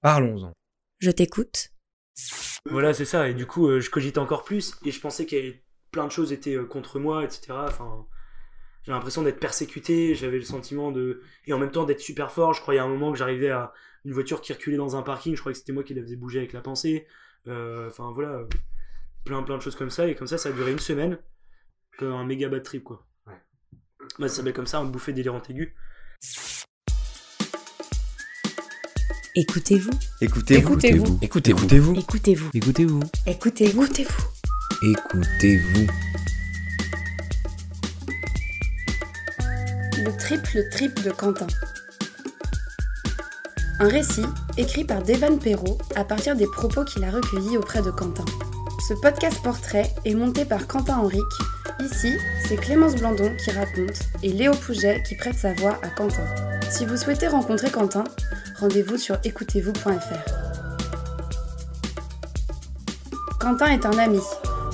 Parlons-en. Je t'écoute. Voilà, c'est ça. Et du coup, je cogitais encore plus et je pensais que plein de choses étaient contre moi, etc. Enfin, j'avais l'impression d'être persécuté, j'avais le sentiment de... Et en même temps d'être super fort. Je croyais à un moment que j'arrivais à une voiture qui reculait dans un parking, je croyais que c'était moi qui la faisais bouger avec la pensée. Enfin, voilà, plein de choses comme ça. Et comme ça a duré une semaine. Comme un méga bad trip, quoi. Ouais. Bah, ça s'appelle comme ça, un bouffée délirante aigu. Écoutez-vous. Écoutez-vous. Écoutez-vous. Écoutez-vous. Écoutez-vous. Écoutez-vous. Écoutez-vous. Écoutez-vous. Le triple trip de Quentin. Un récit écrit par Devan Perrault à partir des propos qu'il a recueillis auprès de Quentin. Ce podcast portrait est monté par Quentin Henrique. Ici, c'est Clémence Blandon qui raconte et Léo Pouget qui prête sa voix à Quentin. Si vous souhaitez rencontrer Quentin, rendez-vous sur écoutez-vous.fr. Quentin est un ami,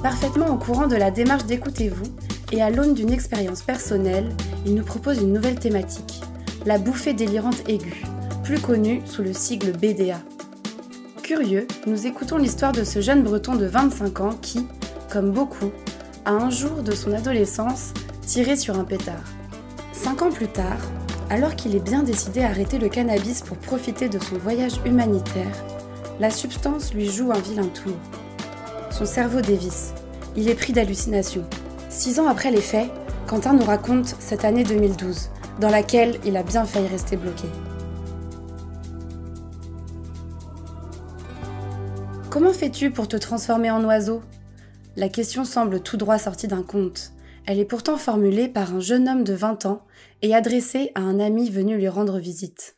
parfaitement au courant de la démarche d'Écoutez-vous, et à l'aune d'une expérience personnelle, il nous propose une nouvelle thématique, la bouffée délirante aiguë, plus connue sous le sigle BDA. Curieux, nous écoutons l'histoire de ce jeune breton de 25 ans qui, comme beaucoup, a un jour de son adolescence tiré sur un pétard. 5 ans plus tard, alors qu'il est bien décidé à arrêter le cannabis pour profiter de son voyage humanitaire, la substance lui joue un vilain tour. Son cerveau dévisse. Il est pris d'hallucinations. 6 ans après les faits, Quentin nous raconte cette année 2012, dans laquelle il a bien failli rester bloqué. Comment fais-tu pour te transformer en oiseau ? La question semble tout droit sortie d'un conte. Elle est pourtant formulée par un jeune homme de 20 ans et adressée à un ami venu lui rendre visite.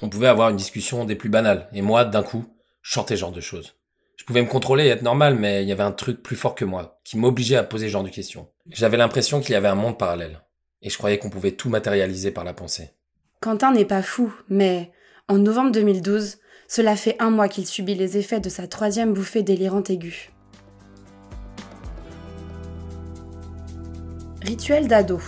On pouvait avoir une discussion des plus banales, et moi, d'un coup, je chantais ce genre de choses. Je pouvais me contrôler et être normal, mais il y avait un truc plus fort que moi, qui m'obligeait à poser ce genre de questions. J'avais l'impression qu'il y avait un monde parallèle, et je croyais qu'on pouvait tout matérialiser par la pensée. Quentin n'est pas fou, mais en novembre 2012, cela fait 1 mois qu'il subit les effets de sa 3e bouffée délirante aiguë. Rituel d'ado.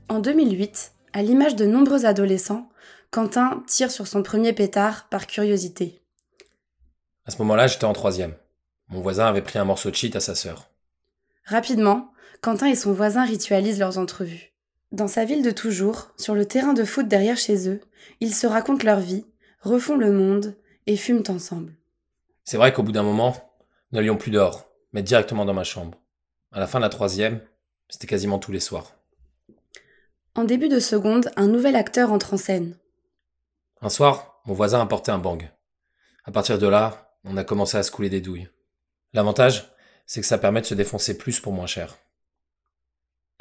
En 2008, à l'image de nombreux adolescents, Quentin tire sur son premier pétard par curiosité. À ce moment-là, j'étais en 3e. Mon voisin avait pris un morceau de shit à sa sœur. Rapidement, Quentin et son voisin ritualisent leurs entrevues. Dans sa ville de toujours, sur le terrain de foot derrière chez eux, ils se racontent leur vie, refont le monde et fument ensemble. C'est vrai qu'au bout d'un moment, nous n'allions plus dehors, mais directement dans ma chambre. À la fin de la 3e, c'était quasiment tous les soirs. En début de seconde, un nouvel acteur entre en scène. Un soir, mon voisin a porté un bang. À partir de là, on a commencé à se couler des douilles. L'avantage, c'est que ça permet de se défoncer plus pour moins cher.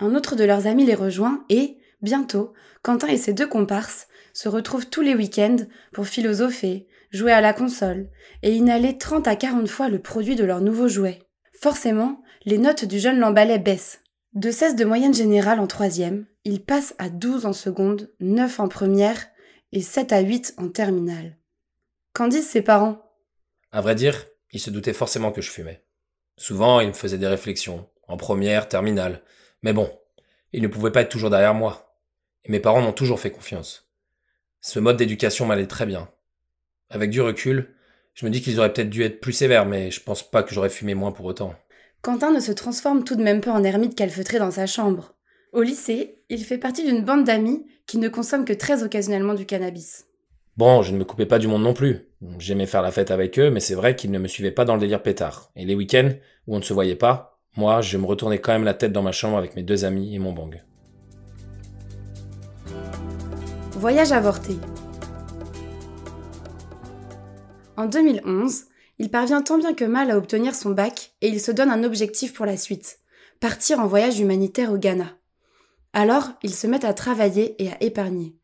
Un autre de leurs amis les rejoint et, bientôt, Quentin et ses 2 comparses se retrouvent tous les week-ends pour philosopher, jouer à la console et inhaler 30 à 40 fois le produit de leur nouveau jouet. Forcément, les notes du jeune Lambalet baissent. De 16 de moyenne générale en 3e, il passe à 12 en seconde, 9 en première et 7 à 8 en terminale. Qu'en disent ses parents ? À vrai dire, ils se doutaient forcément que je fumais. Souvent, ils me faisaient des réflexions, en première, terminale. Mais bon, ils ne pouvaient pas être toujours derrière moi. Et mes parents m'ont toujours fait confiance. Ce mode d'éducation m'allait très bien. Avec du recul, je me dis qu'ils auraient peut-être dû être plus sévères, mais je pense pas que j'aurais fumé moins pour autant. Quentin ne se transforme tout de même pas en ermite calfeutré dans sa chambre. Au lycée, il fait partie d'une bande d'amis qui ne consomment que très occasionnellement du cannabis. Bon, je ne me coupais pas du monde non plus. J'aimais faire la fête avec eux, mais c'est vrai qu'ils ne me suivaient pas dans le délire pétard. Et les week-ends, où on ne se voyait pas, moi, je me retournais quand même la tête dans ma chambre avec mes 2 amis et mon bang. Voyage avorté. En 2011, il parvient tant bien que mal à obtenir son bac et il se donne un objectif pour la suite, partir en voyage humanitaire au Ghana. Alors, il se met à travailler et à épargner.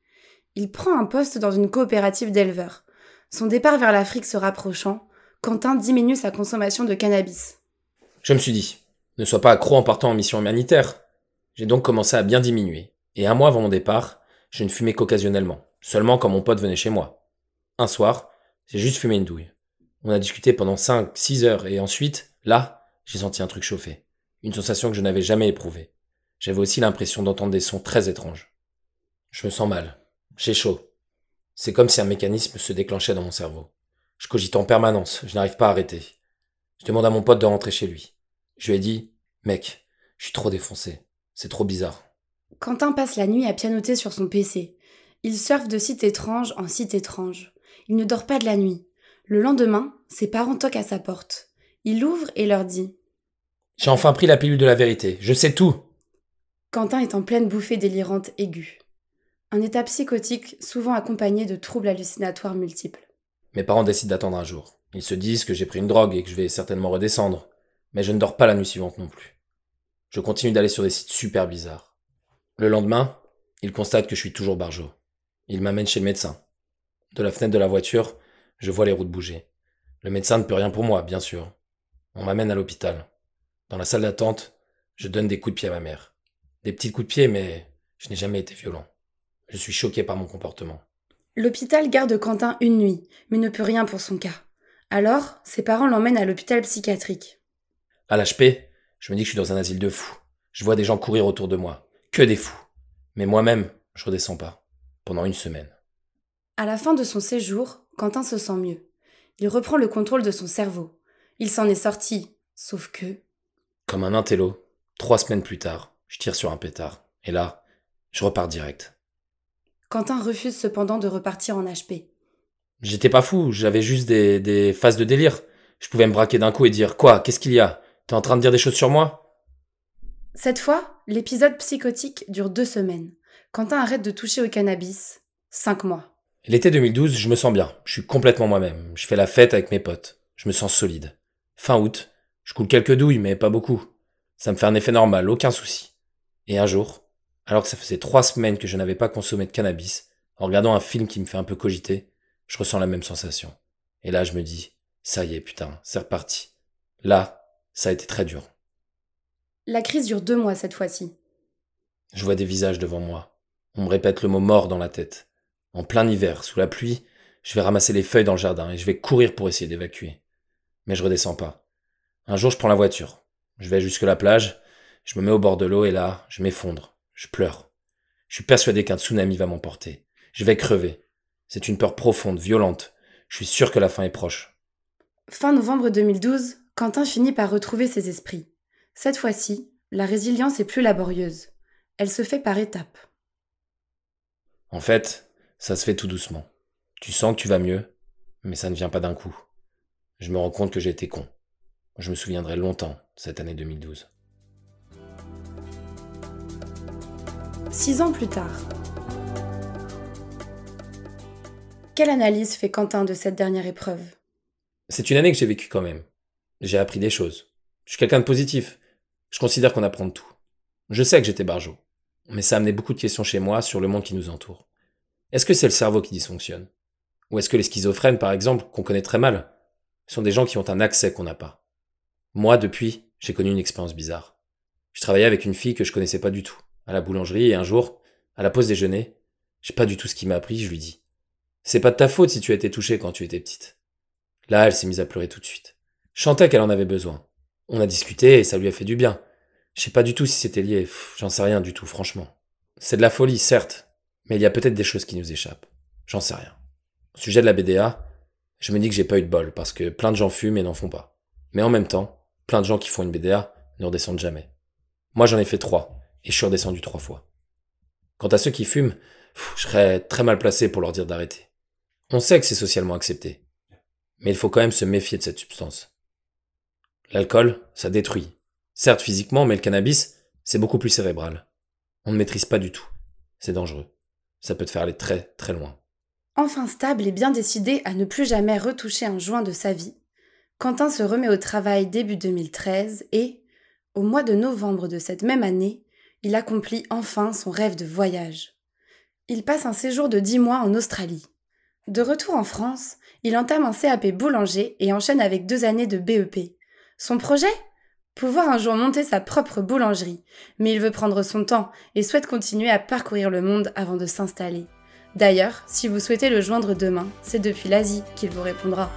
Il prend un poste dans une coopérative d'éleveurs. Son départ vers l'Afrique se rapprochant, Quentin diminue sa consommation de cannabis. Je me suis dit, ne sois pas accro en partant en mission humanitaire. J'ai donc commencé à bien diminuer. Et 1 mois avant mon départ, je ne fumais qu'occasionnellement, seulement quand mon pote venait chez moi. Un soir, j'ai juste fumé une douille. On a discuté pendant 5-6 heures et ensuite, là, j'ai senti un truc chauffer. Une sensation que je n'avais jamais éprouvée. J'avais aussi l'impression d'entendre des sons très étranges. Je me sens mal. J'ai chaud. C'est comme si un mécanisme se déclenchait dans mon cerveau. Je cogite en permanence, je n'arrive pas à arrêter. Je demande à mon pote de rentrer chez lui. Je lui ai dit, mec, je suis trop défoncé. C'est trop bizarre. Quentin passe la nuit à pianoter sur son PC. Il surfe de site étrange en site étrange. Il ne dort pas de la nuit. Le lendemain, ses parents toquent à sa porte. Il ouvre et leur dit « J'ai enfin pris la pilule de la vérité. Je sais tout. » Quentin est en pleine bouffée délirante aiguë. Un état psychotique souvent accompagné de troubles hallucinatoires multiples. Mes parents décident d'attendre un jour. Ils se disent que j'ai pris une drogue et que je vais certainement redescendre. Mais je ne dors pas la nuit suivante non plus. Je continue d'aller sur des sites super bizarres. Le lendemain, ils constatent que je suis toujours barjot. Ils m'amènent chez le médecin. De la fenêtre de la voiture, je vois les routes bouger. Le médecin ne peut rien pour moi, bien sûr. On m'amène à l'hôpital. Dans la salle d'attente, je donne des coups de pied à ma mère. Des petits coups de pied, mais je n'ai jamais été violent. Je suis choqué par mon comportement. L'hôpital garde Quentin une nuit, mais ne peut rien pour son cas. Alors, ses parents l'emmènent à l'hôpital psychiatrique. À l'HP, je me dis que je suis dans un asile de fous. Je vois des gens courir autour de moi. Que des fous. Mais moi-même, je redescends pas. Pendant une semaine. À la fin de son séjour, Quentin se sent mieux. Il reprend le contrôle de son cerveau. Il s'en est sorti, sauf que... Comme un intello, 3 semaines plus tard, je tire sur un pétard. Et là, je repars direct. Quentin refuse cependant de repartir en HP. J'étais pas fou, j'avais juste des phases de délire. Je pouvais me braquer d'un coup et dire « Quoi? Qu'est-ce qu'il y a? T'es en train de dire des choses sur moi ?» Cette fois, l'épisode psychotique dure 2 semaines. Quentin arrête de toucher au cannabis. 5 mois. L'été 2012, je me sens bien. Je suis complètement moi-même. Je fais la fête avec mes potes. Je me sens solide. Fin août, je coule quelques douilles, mais pas beaucoup. Ça me fait un effet normal, aucun souci. Et un jour, alors que ça faisait 3 semaines que je n'avais pas consommé de cannabis, en regardant un film qui me fait un peu cogiter, je ressens la même sensation. Et là, je me dis, ça y est, putain, c'est reparti. Là, ça a été très dur. La crise dure 2 mois cette fois-ci. Je vois des visages devant moi. On me répète le mot mort dans la tête. En plein hiver, sous la pluie, je vais ramasser les feuilles dans le jardin et je vais courir pour essayer d'évacuer. Mais je redescends pas. Un jour, je prends la voiture. Je vais jusque la plage, je me mets au bord de l'eau et là, je m'effondre. Je pleure. Je suis persuadé qu'un tsunami va m'emporter. Je vais crever. C'est une peur profonde, violente. Je suis sûr que la fin est proche. Fin novembre 2012, Quentin finit par retrouver ses esprits. Cette fois-ci, la résilience est plus laborieuse. Elle se fait par étapes. En fait, ça se fait tout doucement. Tu sens que tu vas mieux, mais ça ne vient pas d'un coup. Je me rends compte que j'ai été con. Je me souviendrai longtemps de cette année 2012. 6 ans plus tard. Quelle analyse fait Quentin de cette dernière épreuve? C'est une année que j'ai vécue quand même. J'ai appris des choses. Je suis quelqu'un de positif. Je considère qu'on apprend de tout. Je sais que j'étais barjot. Mais ça a amené beaucoup de questions chez moi sur le monde qui nous entoure. Est-ce que c'est le cerveau qui dysfonctionne? Ou est-ce que les schizophrènes, par exemple, qu'on connaît très mal, sont des gens qui ont un accès qu'on n'a pas? Moi, depuis, j'ai connu une expérience bizarre. Je travaillais avec une fille que je connaissais pas du tout, à la boulangerie, et un jour, à la pause déjeuner, je sais pas du tout ce qui m'a appris, je lui dis « C'est pas de ta faute si tu as été touchée quand tu étais petite. » Là, elle s'est mise à pleurer tout de suite. Je sentais qu'elle en avait besoin. On a discuté et ça lui a fait du bien. Je sais pas du tout si c'était lié, j'en sais rien du tout, franchement. C'est de la folie, certes, mais il y a peut-être des choses qui nous échappent. J'en sais rien. Au sujet de la BDA, je me dis que j'ai pas eu de bol, parce que plein de gens fument et n'en font pas. Mais en même temps, plein de gens qui font une BDA ne redescendent jamais. Moi j'en ai fait 3, et je suis redescendu 3 fois. Quant à ceux qui fument, je serais très mal placé pour leur dire d'arrêter. On sait que c'est socialement accepté, mais il faut quand même se méfier de cette substance. L'alcool, ça détruit. Certes physiquement, mais le cannabis, c'est beaucoup plus cérébral. On ne maîtrise pas du tout. C'est dangereux. Ça peut te faire aller très très loin. Enfin stable et bien décidé à ne plus jamais retoucher un joint de sa vie, Quentin se remet au travail début 2013 et, au mois de novembre de cette même année, il accomplit enfin son rêve de voyage. Il passe un séjour de 10 mois en Australie. De retour en France, il entame un CAP boulanger et enchaîne avec 2 années de BEP. Son projet ? Pouvoir un jour monter sa propre boulangerie, mais il veut prendre son temps et souhaite continuer à parcourir le monde avant de s'installer. D'ailleurs, si vous souhaitez le joindre demain, c'est depuis l'Asie qu'il vous répondra.